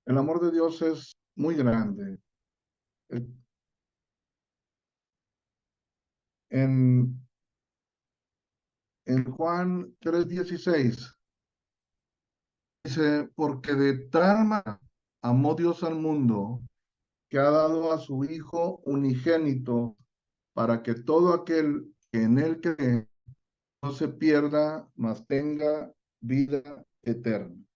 El amor de Dios es muy grande. En, en Juan 3:16 dice, porque de tal manera amó Dios al mundo que ha dado a su Hijo unigénito para que todo aquel que en él cree no se pierda, mas tenga vida eterna.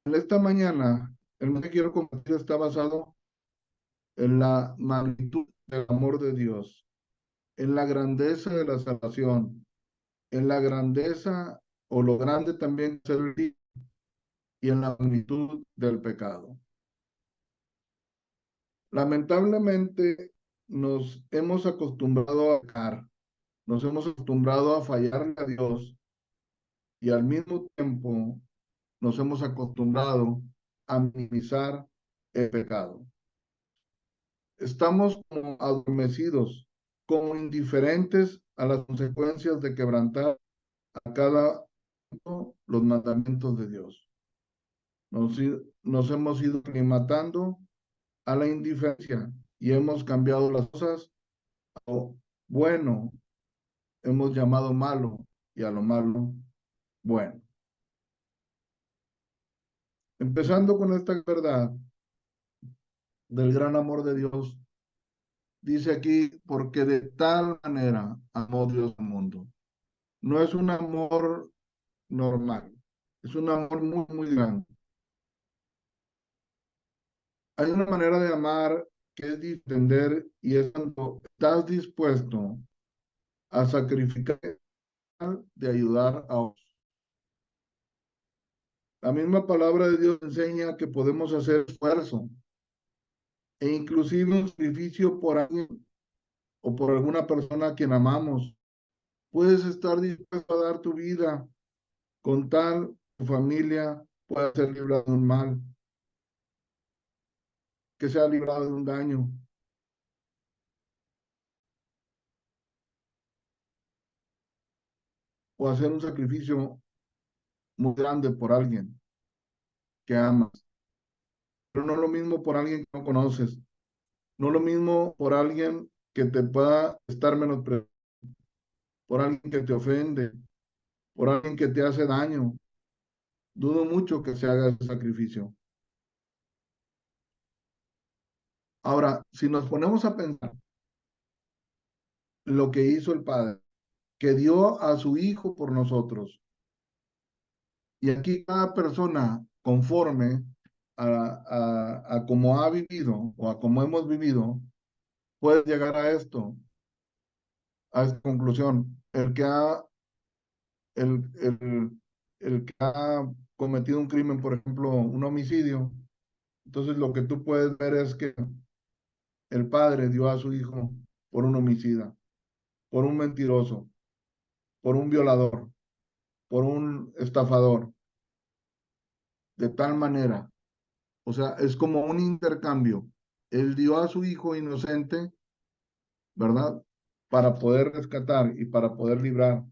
En esta mañana, el mensaje que quiero compartir está basado en la magnitud del amor de Dios, en la grandeza de la salvación, en la grandeza o lo grande también que es el día, y en la magnitud del pecado. Lamentablemente nos hemos acostumbrado a pecar, nos hemos acostumbrado a fallarle a Dios y al mismo tiempo nos hemos acostumbrado a minimizar el pecado. Estamos como adormecidos, como indiferentes a las consecuencias de quebrantar a cada uno los mandamientos de Dios. Nos, nos hemos ido aclimatando a la indiferencia y hemos cambiado las cosas a lo bueno, hemos llamado malo y a lo malo bueno. Empezando con esta verdad del gran amor de Dios, dice aquí, porque de tal manera amó Dios al mundo. No es un amor normal, es un amor muy, muy grande. Hay una manera de amar que es de entender y es cuando estás dispuesto a sacrificar de ayudar a otros. La misma palabra de Dios enseña que podemos hacer esfuerzo e inclusive un sacrificio por alguien o por alguna persona a quien amamos. Puedes estar dispuesto a dar tu vida con tal que tu familia pueda ser librada de un mal, que sea librada de un daño, o hacer un sacrificio muy grande por alguien que amas. Pero no es lo mismo por alguien que no conoces, no es lo mismo por alguien que te pueda estar menospreciando, por alguien que te ofende, por alguien que te hace daño. Dudo mucho que se haga ese sacrificio. Ahora, si nos ponemos a pensar lo que hizo el Padre, que dio a su Hijo por nosotros, y aquí cada persona, conforme a cómo ha vivido o a cómo hemos vivido, puede llegar a esto, a esta conclusión. El que ha cometido un crimen, por ejemplo, un homicidio, entonces lo que tú puedes ver es que el Padre dio a su Hijo por un homicida, por un mentiroso, por un violador, por un estafador, de tal manera. O sea, es como un intercambio. Él dio a su hijo inocente, ¿verdad? Para poder rescatar y para poder librar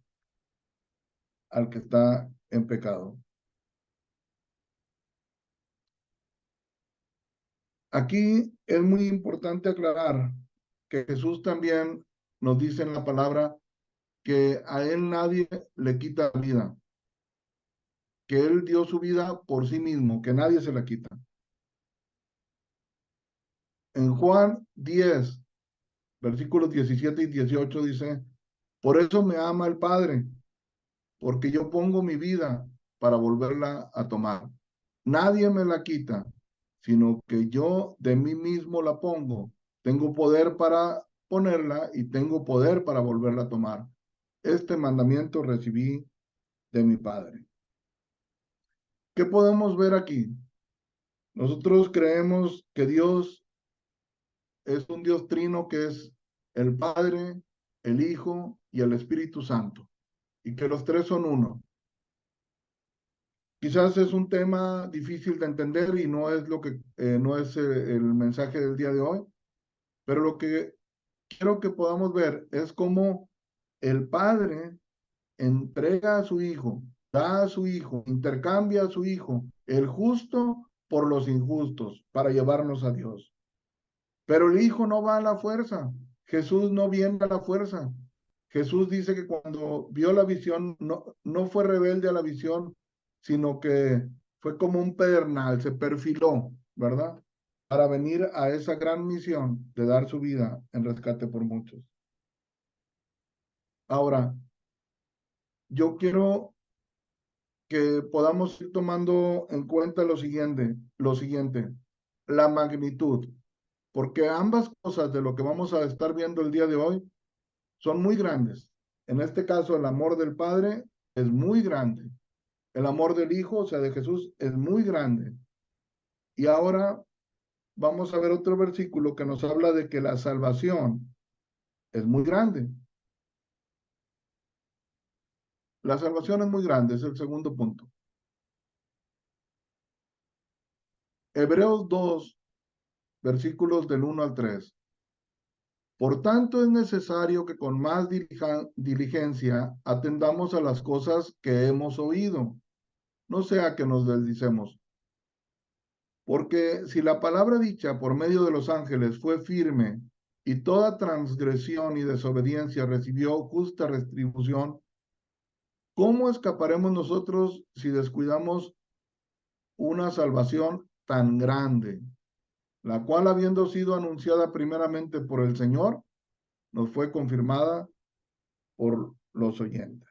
al que está en pecado. Aquí es muy importante aclarar que Jesús también nos dice en la palabra que a él nadie le quita la vida, que él dio su vida por sí mismo, que nadie se la quita. En Juan 10, versículos 17 y 18 dice, por eso me ama el Padre, porque yo pongo mi vida para volverla a tomar. Nadie me la quita, sino que yo de mí mismo la pongo. Tengo poder para ponerla y tengo poder para volverla a tomar. Este mandamiento recibí de mi Padre. ¿Qué podemos ver aquí? Nosotros creemos que Dios es un Dios trino que es el Padre, el Hijo y el Espíritu Santo, y que los tres son uno. Quizás es un tema difícil de entender y no es lo que no es el mensaje del día de hoy, pero lo que quiero que podamos ver es cómo el Padre entrega a su hijo, da a su hijo, intercambia a su hijo, el justo por los injustos, para llevarnos a Dios. Pero el hijo no va a la fuerza. Jesús no viene a la fuerza. Jesús dice que cuando vio la visión, no fue rebelde a la visión, sino que fue como un pedernal, se perfiló, ¿verdad? Para venir a esa gran misión de dar su vida en rescate por muchos. Ahora, yo quiero que podamos ir tomando en cuenta lo siguiente, la magnitud, porque ambas cosas de lo que vamos a estar viendo el día de hoy son muy grandes. En este caso, el amor del Padre es muy grande. El amor del Hijo, o sea, de Jesús, es muy grande. Y ahora vamos a ver otro versículo que nos habla de que la salvación es muy grande. La salvación es muy grande, es el segundo punto. Hebreos 2, versículos del 1 al 3. Por tanto, es necesario que con más diligencia atendamos a las cosas que hemos oído, no sea que nos deslicemos. Porque si la palabra dicha por medio de los ángeles fue firme y toda transgresión y desobediencia recibió justa retribución, ¿cómo escaparemos nosotros si descuidamos una salvación tan grande, la cual habiendo sido anunciada primeramente por el Señor, nos fue confirmada por los oyentes?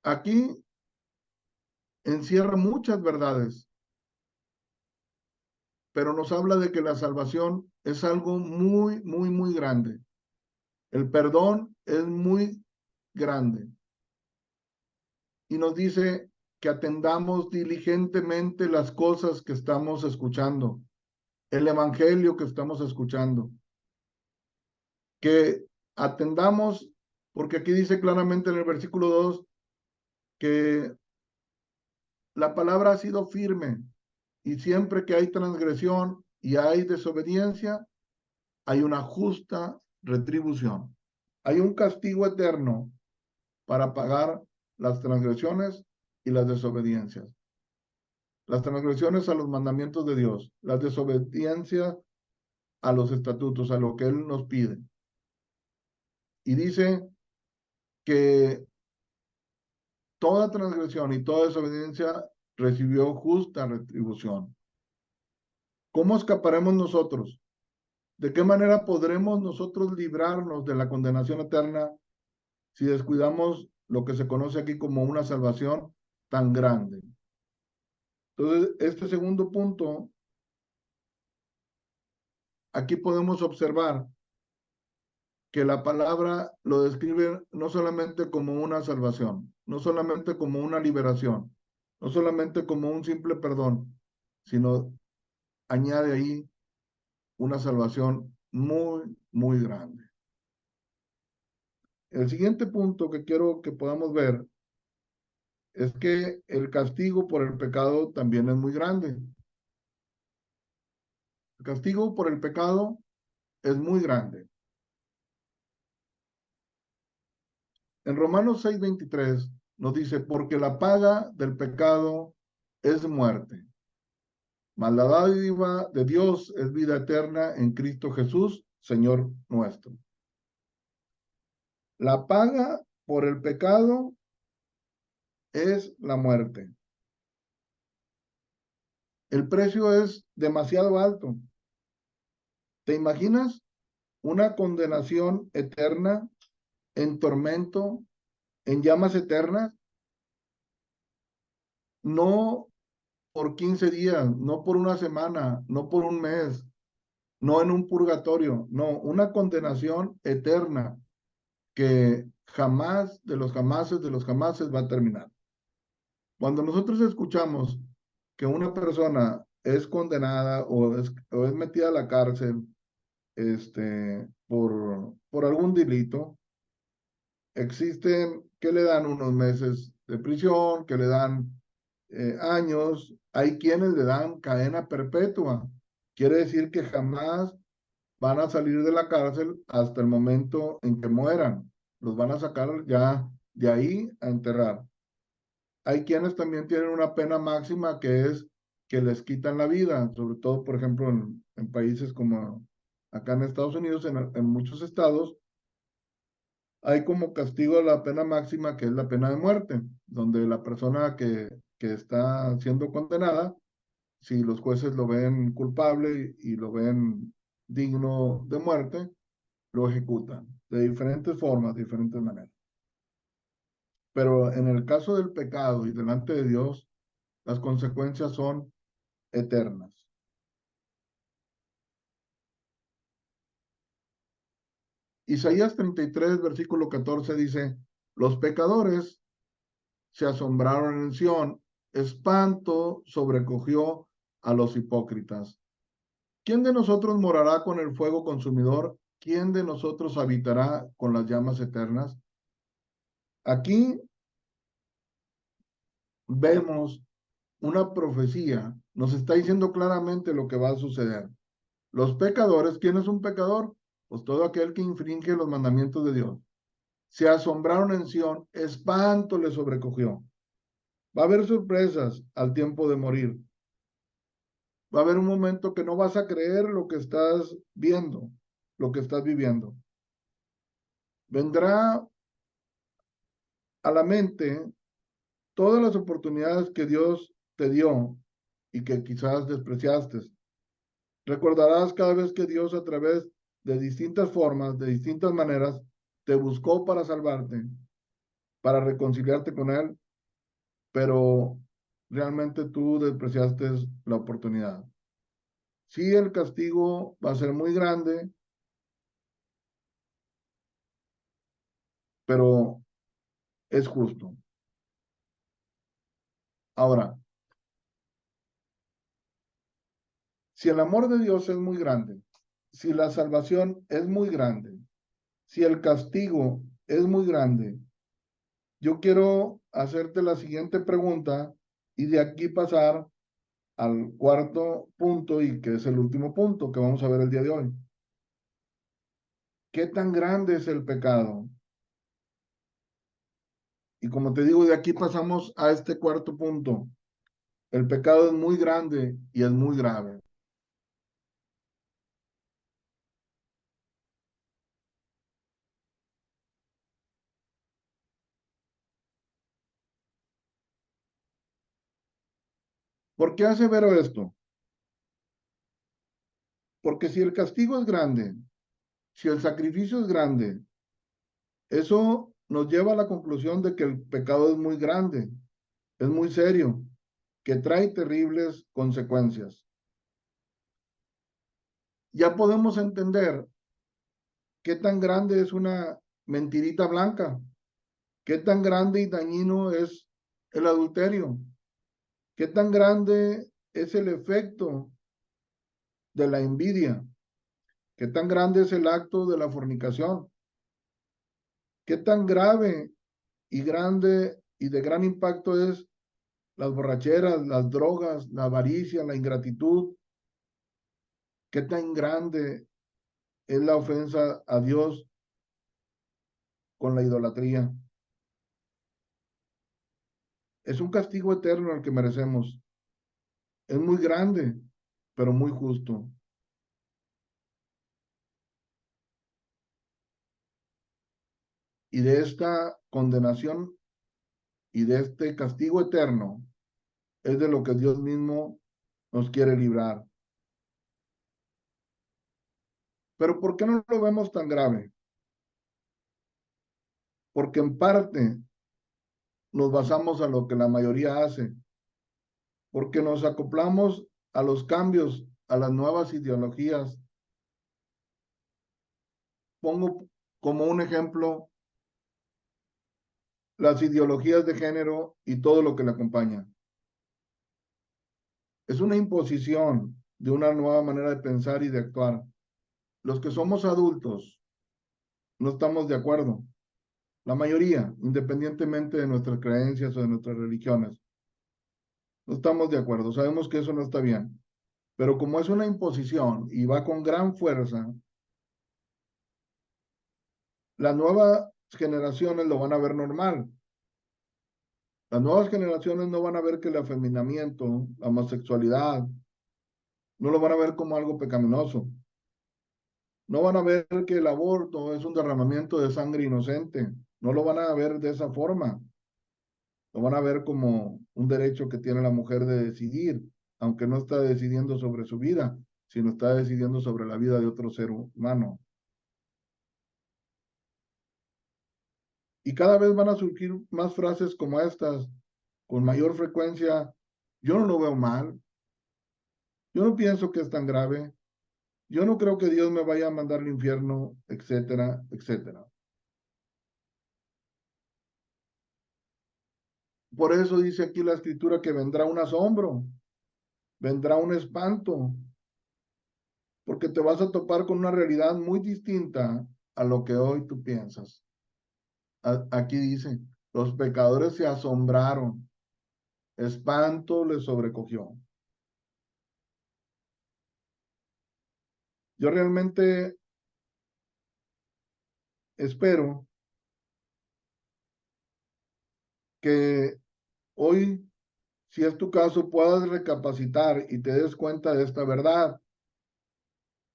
Aquí encierra muchas verdades, pero nos habla de que la salvación es algo muy, muy, muy grande. El perdón es muy grande y nos dice que atendamos diligentemente las cosas que estamos escuchando, el evangelio que estamos escuchando, que atendamos, porque aquí dice claramente en el versículo 2 que la palabra ha sido firme y siempre que hay transgresión y hay desobediencia, hay una justa retribución. Hay un castigo eterno para pagar las transgresiones y las desobediencias. Las transgresiones a los mandamientos de Dios, las desobediencias a los estatutos, a lo que Él nos pide. Y dice que toda transgresión y toda desobediencia recibió justa retribución. ¿Cómo escaparemos nosotros? ¿De qué manera podremos nosotros librarnos de la condenación eterna si descuidamos lo que se conoce aquí como una salvación tan grande? Entonces, este segundo punto, aquí podemos observar que la palabra lo describe no solamente como una salvación, no solamente como una liberación, no solamente como un simple perdón, sino añade ahí una salvación muy, muy grande. El siguiente punto que quiero que podamos ver es que el castigo por el pecado también es muy grande. El castigo por el pecado es muy grande. En Romanos 6:23 nos dice, porque la paga del pecado es muerte, mas la dádiva de Dios es vida eterna en Cristo Jesús, Señor nuestro. La paga por el pecado es la muerte. El precio es demasiado alto. ¿Te imaginas una condenación eterna en tormento, en llamas eternas? No por 15 días, no por una semana, no por un mes, no en un purgatorio, no, una condenación eterna que jamás de los jamases va a terminar. Cuando nosotros escuchamos que una persona es condenada o es metida a la cárcel por algún delito, existen que le dan unos meses de prisión, que le dan años, hay quienes le dan cadena perpetua. Quiere decir que jamás van a salir de la cárcel hasta el momento en que mueran. Los van a sacar ya de ahí a enterrar. Hay quienes también tienen una pena máxima que es que les quitan la vida, sobre todo, por ejemplo, en países como acá en Estados Unidos, en muchos estados, hay como castigo la pena máxima que es la pena de muerte, donde la persona que está siendo condenada, si los jueces lo ven culpable y lo ven digno de muerte, lo ejecutan de diferentes formas, de diferentes maneras. Pero en el caso del pecado y delante de Dios, las consecuencias son eternas. Isaías 33, versículo 14 dice, los pecadores se asombraron en Sión, espanto sobrecogió a los hipócritas. ¿Quién de nosotros morará con el fuego consumidor? ¿Quién de nosotros habitará con las llamas eternas? Aquí vemos una profecía, nos está diciendo claramente lo que va a suceder. Los pecadores, ¿quién es un pecador? Pues todo aquel que infringe los mandamientos de Dios. Se asombraron en Sión, espanto les sobrecogió. Va a haber sorpresas al tiempo de morir. Va a haber un momento que no vas a creer lo que estás viendo, lo que estás viviendo. Vendrá a la mente todas las oportunidades que Dios te dio y que quizás despreciaste. Recordarás cada vez que Dios a través de distintas formas, de distintas maneras, te buscó para salvarte, para reconciliarte con Él, pero realmente tú despreciaste la oportunidad. Sí, el castigo va a ser muy grande, pero es justo. Ahora, si el amor de Dios es muy grande, si la salvación es muy grande, si el castigo es muy grande, yo quiero hacerte la siguiente pregunta y de aquí pasar al cuarto punto y que es el último punto que vamos a ver el día de hoy. ¿Qué tan grande es el pecado? Y como te digo, de aquí pasamos a este cuarto punto. El pecado es muy grande y es muy grave. ¿Por qué hace ver esto? Porque si el castigo es grande, si el sacrificio es grande, eso nos lleva a la conclusión de que el pecado es muy grande, es muy serio, que trae terribles consecuencias. Ya podemos entender qué tan grande es una mentirita blanca, qué tan grande y dañino es el adulterio, qué tan grande es el efecto de la envidia, qué tan grande es el acto de la fornicación, qué tan grave y grande y de gran impacto es las borracheras, las drogas, la avaricia, la ingratitud, qué tan grande es la ofensa a Dios con la idolatría. Es un castigo eterno el que merecemos. Es muy grande, pero muy justo. Y de esta condenación y de este castigo eterno es de lo que Dios mismo nos quiere librar. Pero ¿por qué no lo vemos tan grave? Porque en parte nos basamos a lo que la mayoría hace, porque nos acoplamos a los cambios, a las nuevas ideologías. Pongo como un ejemplo las ideologías de género y todo lo que le acompaña. Es una imposición de una nueva manera de pensar y de actuar. Los que somos adultos no estamos de acuerdo. La mayoría, independientemente de nuestras creencias o de nuestras religiones, no estamos de acuerdo. Sabemos que eso no está bien. Pero como es una imposición y va con gran fuerza, Las nuevas generaciones lo van a ver normal. Las nuevas generaciones no van a ver que el afeminamiento, la homosexualidad, no lo van a ver como algo pecaminoso. No van a ver que el aborto es un derramamiento de sangre inocente. No lo van a ver de esa forma. Lo van a ver como un derecho que tiene la mujer de decidir, aunque no está decidiendo sobre su vida, sino está decidiendo sobre la vida de otro ser humano. Y cada vez van a surgir más frases como estas, con mayor frecuencia. Yo no lo veo mal. Yo no pienso que es tan grave. Yo no creo que Dios me vaya a mandar al infierno, etcétera, etcétera. Por eso dice aquí la escritura que vendrá un asombro, vendrá un espanto, porque te vas a topar con una realidad muy distinta a lo que hoy tú piensas. Aquí dice, los pecadores se asombraron, espanto les sobrecogió. Yo realmente espero que hoy, si es tu caso, puedas recapacitar y te des cuenta de esta verdad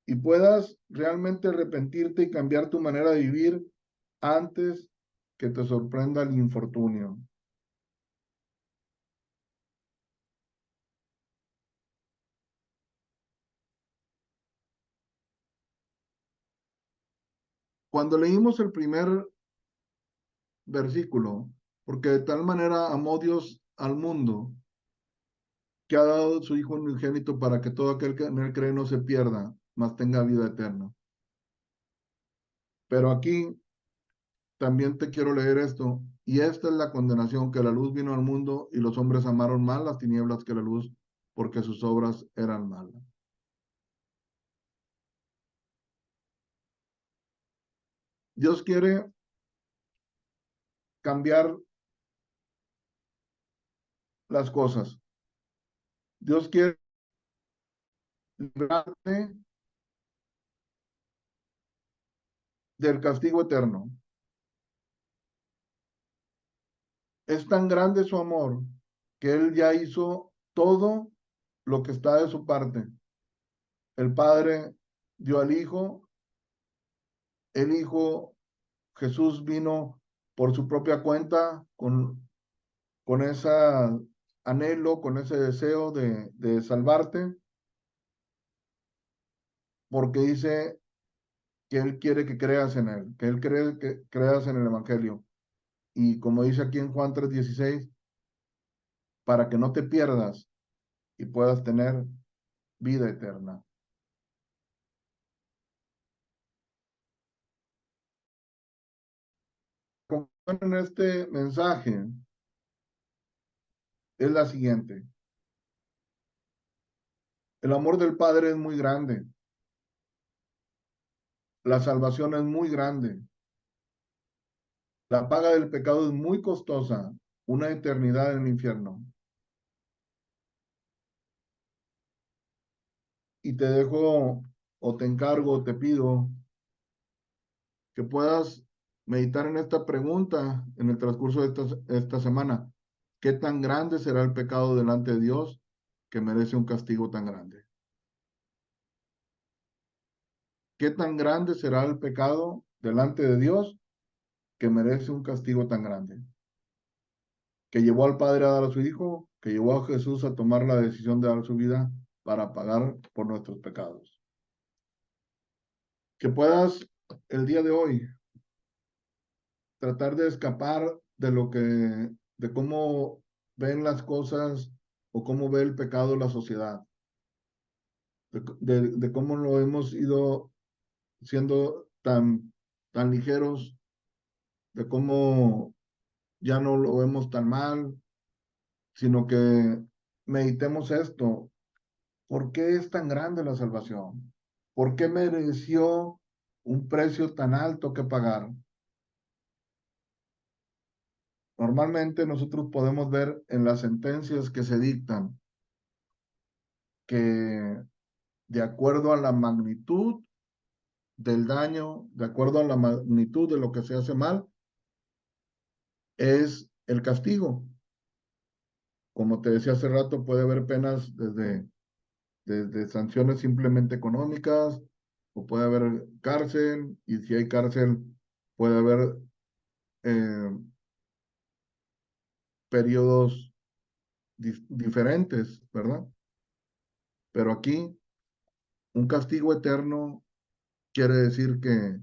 y puedas realmente arrepentirte y cambiar tu manera de vivir antes que te sorprenda el infortunio. Cuando leímos el primer versículo, porque de tal manera amó Dios al mundo, que ha dado su Hijo unigénito para que todo aquel que en él cree no se pierda, mas tenga vida eterna. Pero aquí también te quiero leer esto, y esta es la condenación, que la luz vino al mundo y los hombres amaron más las tinieblas que la luz, porque sus obras eran malas. Dios quiere cambiar las cosas. Dios quiere librarte del castigo eterno. Es tan grande su amor que Él ya hizo todo lo que está de su parte. El Padre dio al Hijo, el Hijo Jesús vino por su propia cuenta con ese anhelo, con ese deseo de salvarte, porque dice que Él quiere que creas en Él, que Él cree que creas en el Evangelio. Y como dice aquí en Juan 3:16, para que no te pierdas y puedas tener vida eterna. En este mensaje es la siguiente. El amor del Padre es muy grande. La salvación es muy grande. La paga del pecado es muy costosa. Una eternidad en el infierno. Y te dejo o te encargo o te pido que puedas meditar en esta pregunta en el transcurso de esta semana. ¿Qué tan grande será el pecado delante de Dios que merece un castigo tan grande? ¿Qué tan grande será el pecado delante de Dios que merece un castigo tan grande? Que llevó al Padre a dar a su Hijo, que llevó a Jesús a tomar la decisión de dar su vida para pagar por nuestros pecados. Que puedas el día de hoy tratar de escapar de de cómo ven las cosas o cómo ve el pecado la sociedad, de cómo lo hemos ido siendo tan ligeros, de cómo ya no lo vemos tan mal, sino que meditemos esto. ¿Por qué es tan grande la salvación? ¿Por qué mereció un precio tan alto que pagar? Normalmente nosotros podemos ver en las sentencias que se dictan que de acuerdo a la magnitud del daño, de acuerdo a la magnitud de lo que se hace mal, es el castigo. Como te decía hace rato, puede haber penas desde sanciones simplemente económicas, o puede haber cárcel, y si hay cárcel, puede haber eh, periodos diferentes, ¿verdad? Pero aquí, un castigo eterno quiere decir que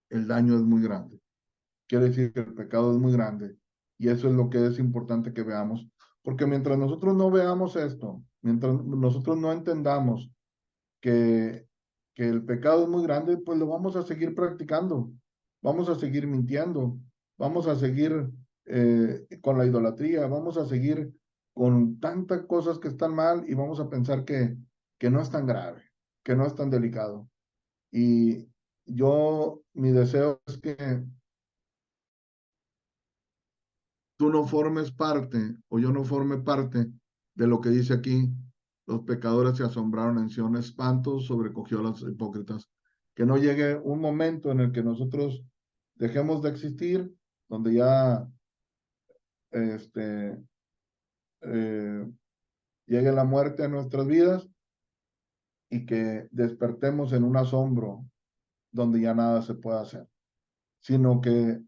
el daño es muy grande, quiere decir que el pecado es muy grande, y eso es lo que es importante que veamos, porque mientras nosotros no veamos esto, mientras nosotros no entendamos que, que el pecado es muy grande, pues lo vamos a seguir practicando, vamos a seguir mintiendo, vamos a seguir con la idolatría, vamos a seguir con tantas cosas que están mal y vamos a pensar que no es tan grave, que no es tan delicado. Y mi deseo es que tú no formes parte o yo no forme parte de lo que dice aquí. Los pecadores se asombraron en Sion, espanto sobrecogió a los hipócritas. Que no llegue un momento en el que nosotros dejemos de existir, donde ya este, eh, llegue la muerte a nuestras vidas y que despertemos en un asombro donde ya nada se pueda hacer, sino que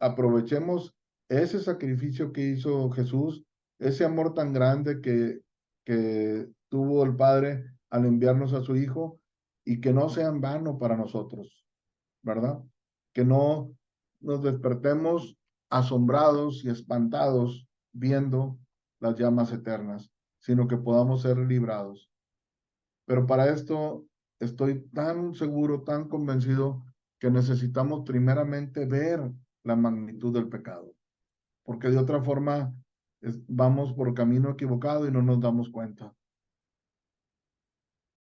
aprovechemos ese sacrificio que hizo Jesús, ese amor tan grande que tuvo el Padre al enviarnos a su Hijo, y que no sea en vano para nosotros, ¿verdad? Que no nos despertemos asombrados y espantados viendo las llamas eternas, sino que podamos ser librados. Pero para esto estoy tan seguro, tan convencido, que necesitamos primeramente ver la magnitud del pecado, porque de otra forma vamos por camino equivocado y no nos damos cuenta.